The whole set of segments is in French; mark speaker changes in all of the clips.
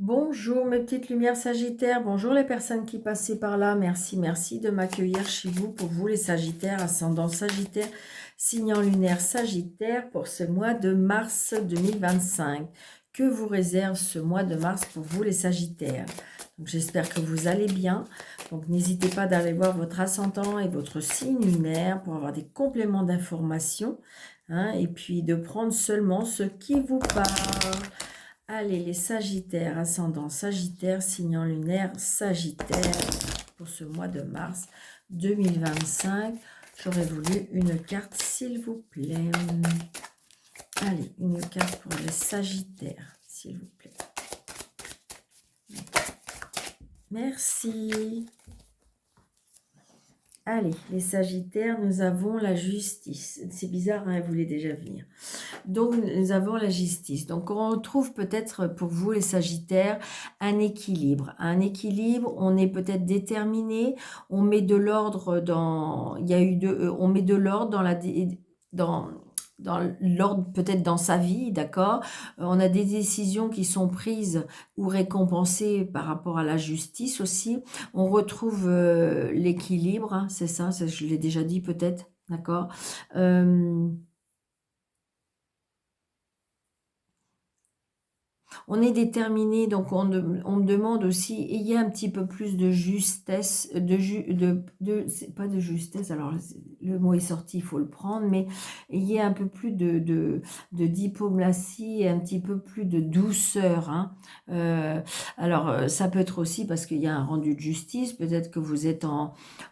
Speaker 1: Bonjour mes petites lumières Sagittaires, bonjour les personnes qui passaient par là, merci de m'accueillir chez vous. Pour vous les Sagittaires, ascendant Sagittaire, signe lunaire Sagittaire pour ce mois de mars 2025. Que vous réserve ce mois de mars pour vous les Sagittaires? Donc j'espère que vous allez bien, donc n'hésitez pas d'aller voir votre ascendant et votre signe lunaire pour avoir des compléments d'informations, hein, et puis de prendre seulement ce qui vous parle. Allez, les Sagittaires, ascendant Sagittaire, signe lunaire Sagittaire, pour ce mois de mars 2025. J'aurais voulu une carte, s'il vous plaît. Allez, une carte pour les Sagittaires, s'il vous plaît. Merci. Allez, les Sagittaires, nous avons la justice. C'est bizarre, hein, elle voulait déjà venir. Donc, nous avons la justice. Donc, on retrouve peut-être pour vous, les Sagittaires, un équilibre. Un équilibre, on est peut-être déterminé, on met de l'ordre dans... Il y a eu on met de l'ordre dans la... dans l'ordre peut-être dans sa vie, d'accord. On a des décisions qui sont prises ou récompensées par rapport à la justice aussi. On retrouve l'équilibre, hein, c'est ça, je l'ai déjà dit peut-être, d'accord. On est déterminé, donc on me demande aussi, ayez un petit peu plus de justesse, c'est pas de justesse, alors le mot est sorti, il faut le prendre, mais ayez un peu plus de diplomatie et un petit peu plus de douceur, hein. Ça peut être aussi parce qu'il y a un rendu de justice, peut-être que vous êtes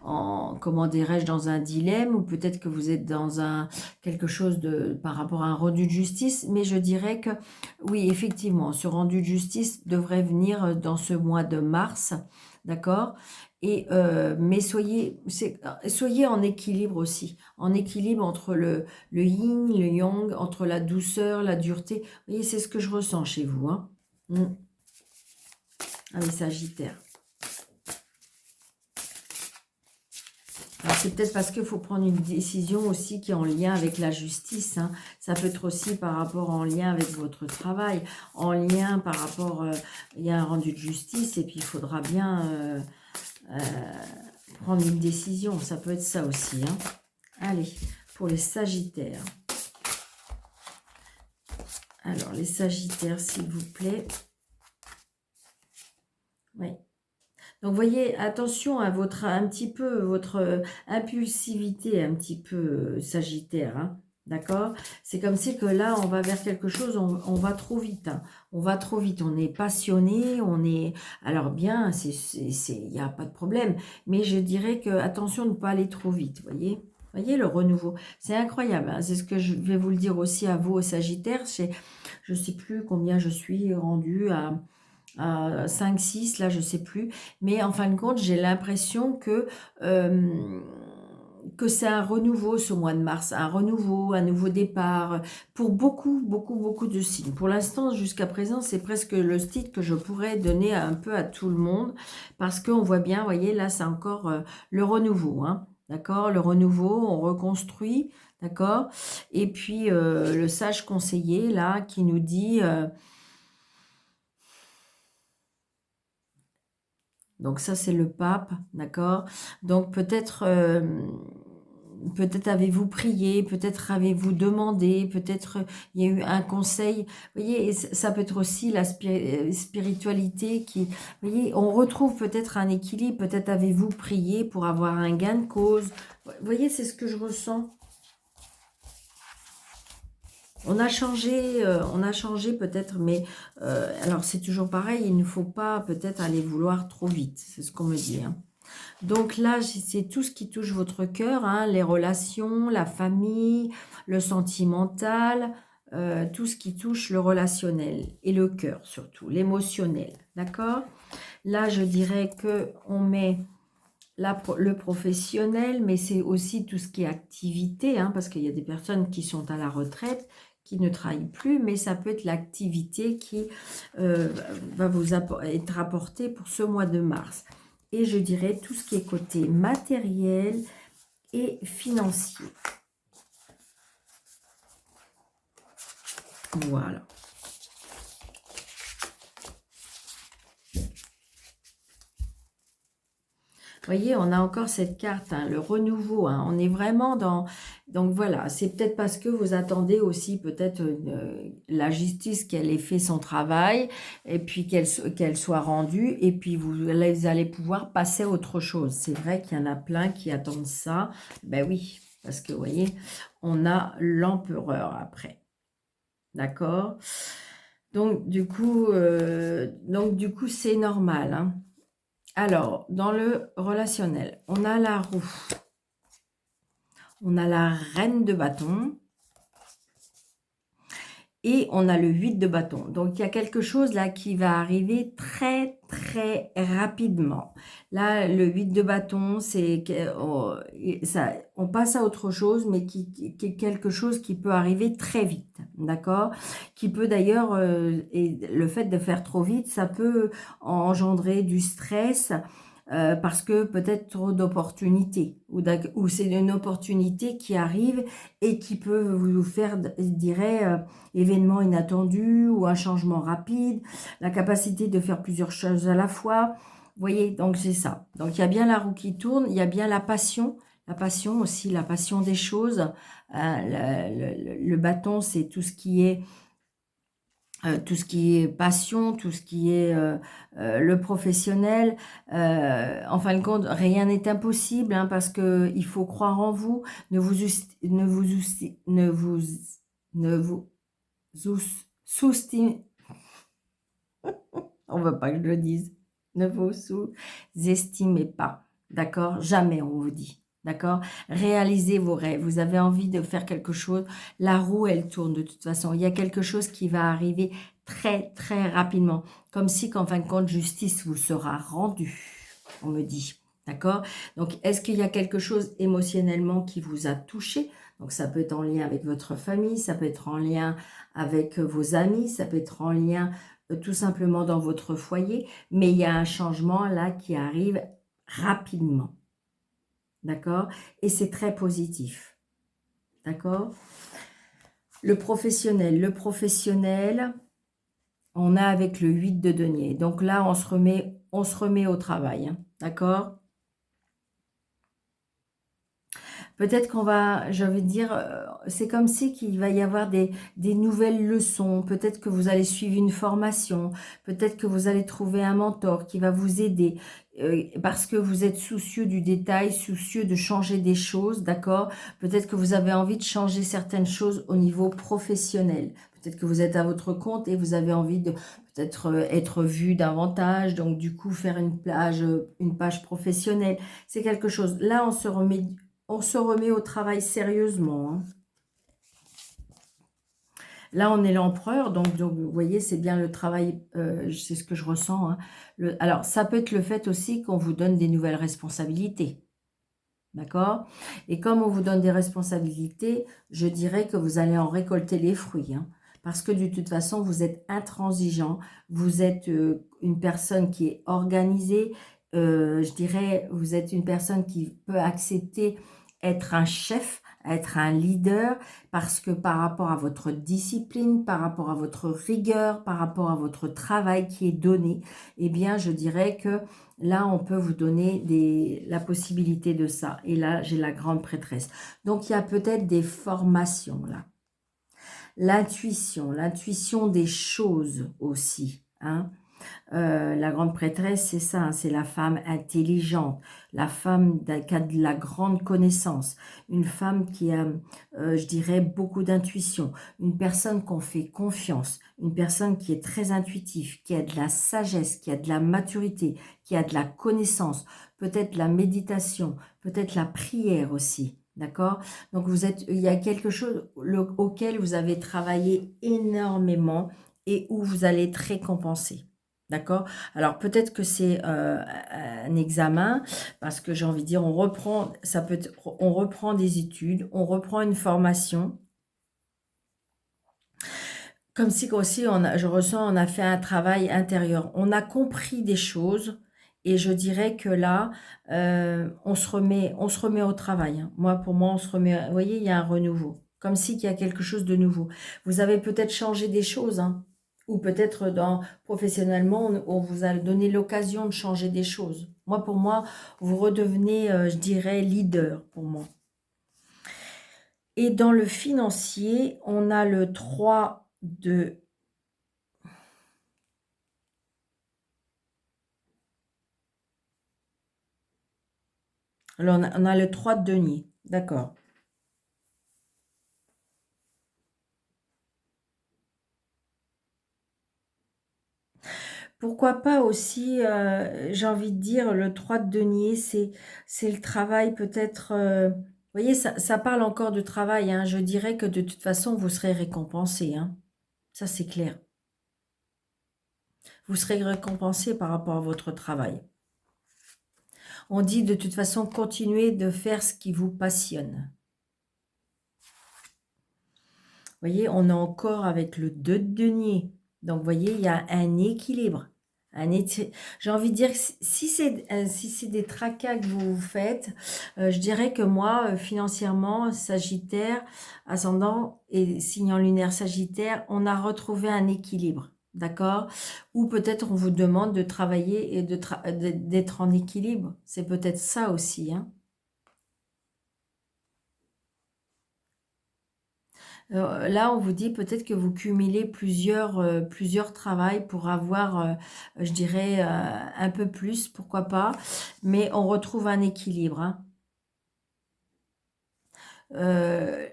Speaker 1: comment dirais-je, dans un dilemme, ou peut-être que vous êtes dans quelque chose par rapport à un rendu de justice, mais je dirais que oui, effectivement, ce rendu de justice devrait venir dans ce mois de mars, d'accord? Mais soyez en équilibre aussi, en équilibre entre le yin, le yang, entre la douceur, la dureté. Vous voyez, c'est ce que je ressens chez vous, hein. Allez, Sagittaire. C'est peut-être parce qu'il faut prendre une décision aussi qui est en lien avec la justice, hein. Ça peut être aussi par rapport en lien avec votre travail, en lien par rapport, il y a un rendu de justice et puis il faudra bien prendre une décision. Ça peut être ça aussi, hein. Allez, pour les Sagittaires. Alors, les Sagittaires, s'il vous plaît. Oui. Donc, voyez, attention à votre impulsivité, un petit peu Sagittaire, hein, d'accord? C'est comme si que là, on va vers quelque chose, on va trop vite, hein. On va trop vite, on est passionné, on est... Alors bien, il n'y a pas de problème, mais je dirais que attention de ne pas aller trop vite, voyez? Voyez le renouveau, c'est incroyable, hein. C'est ce que je vais vous le dire aussi à vous, aux Sagittaires. Je ne sais plus combien je suis rendue à 5, 6, là, je sais plus. Mais en fin de compte, j'ai l'impression que c'est un renouveau ce mois de mars, un renouveau, un nouveau départ pour beaucoup de signes. Pour l'instant, jusqu'à présent, c'est presque le style que je pourrais donner un peu à tout le monde parce qu'on voit bien, vous voyez, là, c'est encore le renouveau, hein. D'accord, le renouveau, on reconstruit, d'accord. Et puis, le sage conseiller, là, qui nous dit... donc ça, c'est le pape, d'accord? Donc peut-être avez-vous prié, peut-être avez-vous demandé, peut-être il y a eu un conseil. Vous voyez, et ça peut être aussi la spiritualité qui... Vous voyez, on retrouve peut-être un équilibre, peut-être avez-vous prié pour avoir un gain de cause. Vous voyez, c'est ce que je ressens. On a changé peut-être, mais alors c'est toujours pareil, il ne faut pas peut-être aller vouloir trop vite, c'est ce qu'on me dit, hein. Donc là, c'est tout ce qui touche votre cœur, hein, les relations, la famille, le sentimental, tout ce qui touche le relationnel et le cœur surtout, l'émotionnel, d'accord? Là, je dirais que on met le professionnel, mais c'est aussi tout ce qui est activité, hein, parce qu'il y a des personnes qui sont à la retraite, qui ne travaillent plus, mais ça peut être l'activité qui va vous être apportée pour ce mois de mars. Et je dirais tout ce qui est côté matériel et financier. Voilà. voyez, on a encore cette carte, hein, le renouveau, hein, on est vraiment dans... Donc voilà, c'est peut-être parce que vous attendez aussi peut-être la justice qu'elle ait fait son travail, et puis qu'elle soit rendue, et puis vous allez pouvoir passer à autre chose. C'est vrai qu'il y en a plein qui attendent ça. Ben oui, parce que vous voyez, on a l'empereur après. D'accord? Donc du coup, c'est normal, hein. Alors, dans le relationnel, on a la roue, on a la reine de bâton et on a le 8 de bâton. Donc, il y a quelque chose là qui va arriver très, très rapidement. Là, le 8 de bâton, c'est ça, on passe à autre chose, mais qui est quelque chose qui peut arriver très vite, d'accord? Qui peut d'ailleurs, et le fait de faire trop vite, ça peut engendrer du stress, parce que peut-être trop d'opportunités, ou c'est une opportunité qui arrive et qui peut vous faire, je dirais, événement inattendu ou un changement rapide, la capacité de faire plusieurs choses à la fois. Vous voyez, donc c'est ça. Donc il y a bien la roue qui tourne, il y a bien la passion aussi, la passion des choses. Le bâton, c'est tout ce qui est passion, tout ce qui est le professionnel. En fin de compte, rien n'est impossible, hein, parce que il faut croire en vous. Ne vous ne vous ne vous ne vous sous-estimez. On veut pas que je le dise. Ne vous sous-estimez pas. D'accord? Jamais on vous dit. D'accord? Réalisez vos rêves. Vous avez envie de faire quelque chose. La roue, elle tourne de toute façon. Il y a quelque chose qui va arriver très, très rapidement. Comme si, qu'en fin de compte, justice vous sera rendue. On me dit. D'accord? Donc, est-ce qu'il y a quelque chose émotionnellement qui vous a touché? Donc, ça peut être en lien avec votre famille, ça peut être en lien avec vos amis, ça peut être en lien tout simplement dans votre foyer, mais il y a un changement là qui arrive rapidement. D'accord? Et c'est très positif. D'accord? Le professionnel, on a avec le 8 de denier. Donc là, on se remet au travail. Hein. D'accord? Peut-être qu'on va, je vais dire, c'est comme si qu'il va y avoir des nouvelles leçons. Peut-être que vous allez suivre une formation. Peut-être que vous allez trouver un mentor qui va vous aider. Parce que vous êtes soucieux du détail, soucieux de changer des choses, d'accord? Peut-être que vous avez envie de changer certaines choses au niveau professionnel. Peut-être que vous êtes à votre compte et vous avez envie de peut-être être vu davantage. Donc, du coup, faire une page professionnelle. C'est quelque chose. Là, on se remet au travail sérieusement. Hein. Là, on est l'empereur, donc vous voyez, c'est bien le travail, c'est ce que je ressens. Hein. Alors, ça peut être le fait aussi qu'on vous donne des nouvelles responsabilités. D'accord? Et comme on vous donne des responsabilités, je dirais que vous allez en récolter les fruits. Hein, parce que de toute façon, vous êtes intransigeant, vous êtes une personne qui est organisée, je dirais, vous êtes une personne qui peut accepter être un chef, être un leader, parce que par rapport à votre discipline, par rapport à votre rigueur, par rapport à votre travail qui est donné, eh bien, je dirais que là, on peut vous donner la possibilité de ça. Et là, j'ai la grande prêtresse. Donc, il y a peut-être des formations là. L'intuition des choses aussi. Hein. La grande prêtresse, c'est ça, hein, c'est la femme intelligente, la femme qui a de la grande connaissance, une femme qui a, je dirais, beaucoup d'intuition, une personne qu'on fait confiance, une personne qui est très intuitive, qui a de la sagesse, qui a de la maturité, qui a de la connaissance, peut-être la méditation, peut-être la prière aussi. D'accord? Donc, il y a quelque chose auquel vous avez travaillé énormément et où vous allez être récompensé. D'accord? Alors peut-être que c'est un examen, parce que j'ai envie de dire, on reprend des études, on reprend une formation, comme si aussi, je ressens, on a fait un travail intérieur. On a compris des choses, et je dirais que là, on se remet au travail. Hein. Pour moi, on se remet, vous voyez, il y a un renouveau, comme si qu'il y a quelque chose de nouveau. Vous avez peut-être changé des choses, hein. Ou peut-être professionnellement, on vous a donné l'occasion de changer des choses. Moi, pour moi, vous redevenez, je dirais, leader pour moi. Et dans le financier, on a le 3 de... Alors, on a le 3 de denier, d'accord. Pourquoi pas aussi, j'ai envie de dire, le 3 de denier, c'est le travail peut-être, vous voyez, ça parle encore de travail, hein. Je dirais que de toute façon, vous serez récompensé, hein. Ça, c'est clair. Vous serez récompensé par rapport à votre travail. On dit de toute façon, continuez de faire ce qui vous passionne. Vous voyez, on est encore avec le 2 de denier. Donc, vous voyez, il y a un équilibre. J'ai envie de dire que si c'est des tracas que vous faites, je dirais que moi, financièrement, Sagittaire, ascendant et signe lunaire Sagittaire, on a retrouvé un équilibre. D'accord? Ou peut-être on vous demande de travailler et d'être en équilibre. C'est peut-être ça aussi, hein. Là, on vous dit peut-être que vous cumulez plusieurs travails pour avoir, je dirais, un peu plus, pourquoi pas. Mais on retrouve un équilibre, hein.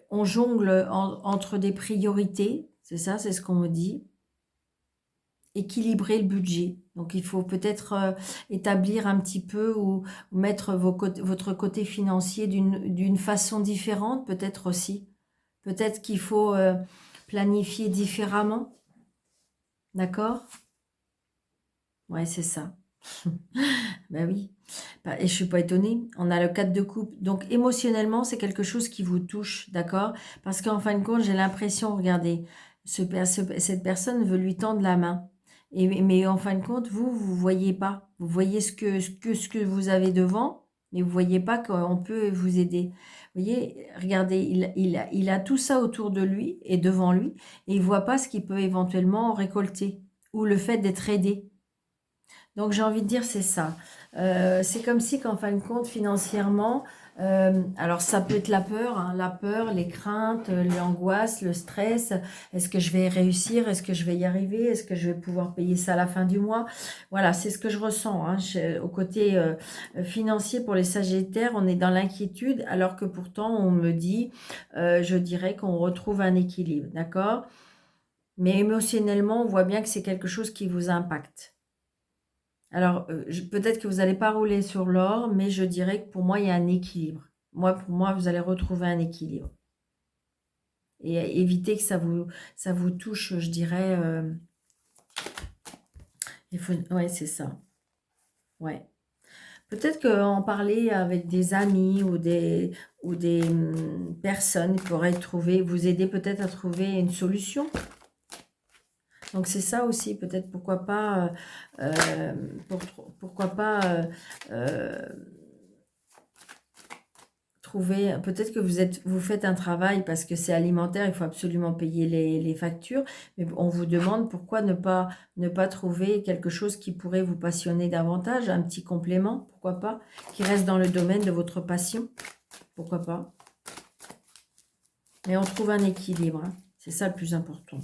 Speaker 1: On jongle entre des priorités, c'est ça, c'est ce qu'on me dit. Équilibrer le budget. Donc, il faut peut-être établir un petit peu ou mettre votre côté financier d'une façon différente, peut-être aussi. Peut-être qu'il faut planifier différemment. D'accord? Ouais, c'est ça. Ben oui. Bah, et je suis pas étonnée. On a le 4 de coupe. Donc, émotionnellement, c'est quelque chose qui vous touche. D'accord? Parce qu'en fin de compte, j'ai l'impression, regardez, cette personne veut lui tendre la main. Mais en fin de compte, vous voyez pas. Vous voyez ce que vous avez devant, mais vous voyez pas qu'on peut vous aider. Vous voyez, regardez, il a tout ça autour de lui et devant lui, et il voit pas ce qu'il peut éventuellement récolter, ou le fait d'être aidé. Donc j'ai envie de dire, c'est ça. C'est comme si qu'en fin de compte, financièrement, alors ça peut être la peur, hein, la peur, les craintes, l'angoisse, le stress. Est-ce que je vais réussir? Est-ce que je vais y arriver? Est-ce que je vais pouvoir payer ça à la fin du mois? Voilà, c'est ce que je ressens, hein. Au côté financier pour les Sagittaires, on est dans l'inquiétude, alors que pourtant on me dit, je dirais qu'on retrouve un équilibre, d'accord? Mais émotionnellement, on voit bien que c'est quelque chose qui vous impacte. Alors, peut-être que vous n'allez pas rouler sur l'or, mais je dirais que pour moi, il y a un équilibre. Pour moi, vous allez retrouver un équilibre. Et éviter que ça vous touche, je dirais. Ouais, c'est ça. Ouais. Peut-être qu'en parler avec des amis ou des personnes pourraient vous aider peut-être à trouver une solution. Donc c'est ça aussi, peut-être pourquoi pas, pourquoi pas trouver, peut-être que vous faites un travail parce que c'est alimentaire, il faut absolument payer les factures, mais on vous demande pourquoi ne pas trouver quelque chose qui pourrait vous passionner davantage, un petit complément, pourquoi pas, qui reste dans le domaine de votre passion, pourquoi pas. Mais on trouve un équilibre, hein. C'est ça le plus important.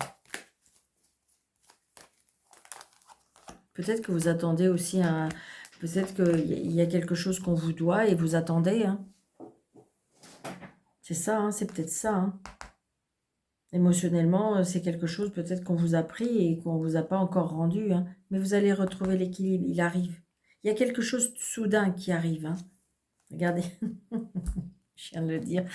Speaker 1: Peut-être que vous attendez aussi peut-être qu'il y a quelque chose qu'on vous doit et vous attendez, hein. C'est ça, hein, c'est peut-être ça, hein. Émotionnellement, c'est quelque chose peut-être qu'on vous a pris et qu'on ne vous a pas encore rendu, hein. Mais vous allez retrouver l'équilibre, il arrive. Il y a quelque chose de soudain qui arrive, hein. Regardez. Je viens de le dire.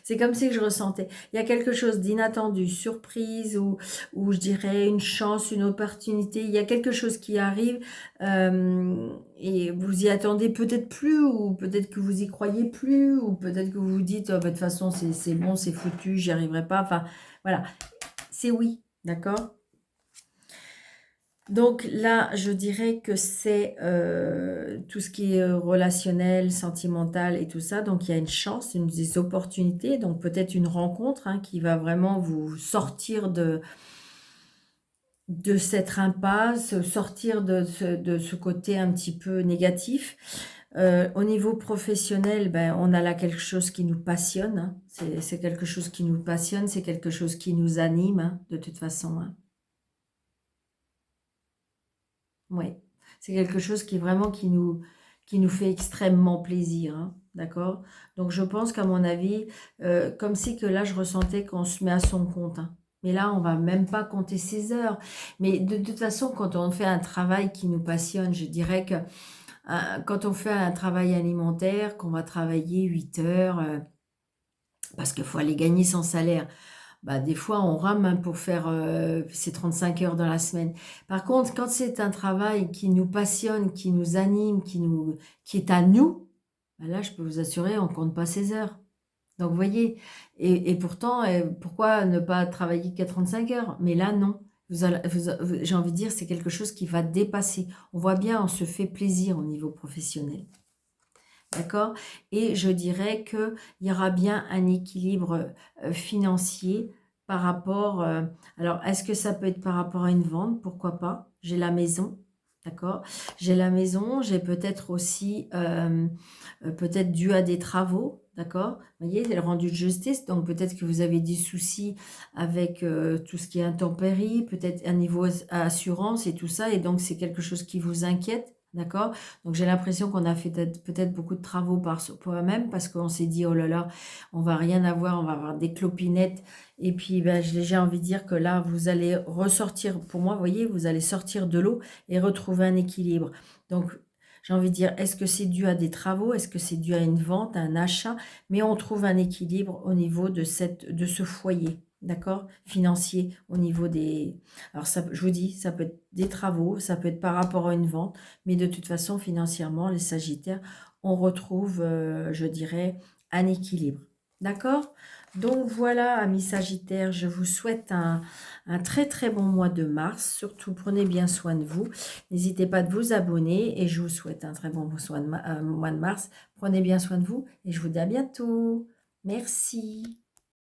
Speaker 1: C'est comme si je ressentais. Il y a quelque chose d'inattendu, surprise ou je dirais une chance, une opportunité. Il y a quelque chose qui arrive et vous y attendez peut-être plus ou peut-être que vous y croyez plus ou peut-être que vous vous dites, oh, bah, de toute façon, c'est bon, c'est foutu, j'y arriverai pas. Enfin, voilà. C'est oui, d'accord? Donc là, je dirais que c'est tout ce qui est relationnel, sentimental et tout ça. Donc il y a une chance, des opportunités, donc peut-être une rencontre, hein, qui va vraiment vous sortir de cette impasse, sortir de ce côté un petit peu négatif. Au niveau professionnel, ben, on a là quelque chose qui nous passionne, hein. C'est quelque chose qui nous passionne, c'est quelque chose qui nous anime, hein, de toute façon, hein. Ouais, c'est quelque chose qui vraiment qui nous fait extrêmement plaisir, hein, d'accord? Donc je pense qu'à mon avis, comme si que là je ressentais qu'on se met à son compte, hein. Mais là, on va même pas compter ses heures. Mais de toute façon, quand on fait un travail qui nous passionne, je dirais que quand on fait un travail alimentaire, qu'on va travailler 8 heures, parce qu'il faut aller gagner son salaire. Bah, des fois, on rame, hein, pour faire ces 35 heures dans la semaine. Par contre, quand c'est un travail qui nous passionne, qui nous anime, qui est à nous, bah là, je peux vous assurer, on compte pas ses heures. Donc, vous voyez, et pourtant, pourquoi ne pas travailler qu'à 35 heures? Mais là, non. J'ai envie de dire, c'est quelque chose qui va dépasser. On voit bien, on se fait plaisir au niveau professionnel. D'accord? Et je dirais qu'il y aura bien un équilibre financier par rapport... alors, est-ce que ça peut être par rapport à une vente? Pourquoi pas? J'ai la maison, d'accord? J'ai la maison, j'ai peut-être aussi, peut-être dû à des travaux, d'accord? Vous voyez, le rendu de justice, donc peut-être que vous avez des soucis avec tout ce qui est intempéries, peut-être un niveau assurance et tout ça, et donc c'est quelque chose qui vous inquiète. D'accord? Donc j'ai l'impression qu'on a fait peut-être beaucoup de travaux par soi-même parce qu'on s'est dit, oh là là, on va rien avoir, on va avoir des clopinettes. Et puis ben, j'ai envie de dire que là, vous allez ressortir, pour moi, vous voyez, vous allez sortir de l'eau et retrouver un équilibre. Donc j'ai envie de dire, est-ce que c'est dû à des travaux? Est-ce que c'est dû à une vente, à un achat? Mais on trouve un équilibre au niveau de ce foyer. D'accord? Financier au niveau des... Alors, ça, je vous dis, ça peut être des travaux, ça peut être par rapport à une vente, mais de toute façon, financièrement, les Sagittaires, on retrouve, je dirais, un équilibre. D'accord? Donc voilà, amis Sagittaires, je vous souhaite un très très bon mois de mars. Surtout, prenez bien soin de vous. N'hésitez pas de vous abonner et je vous souhaite un très bon mois de mars. Prenez bien soin de vous et je vous dis à bientôt. Merci.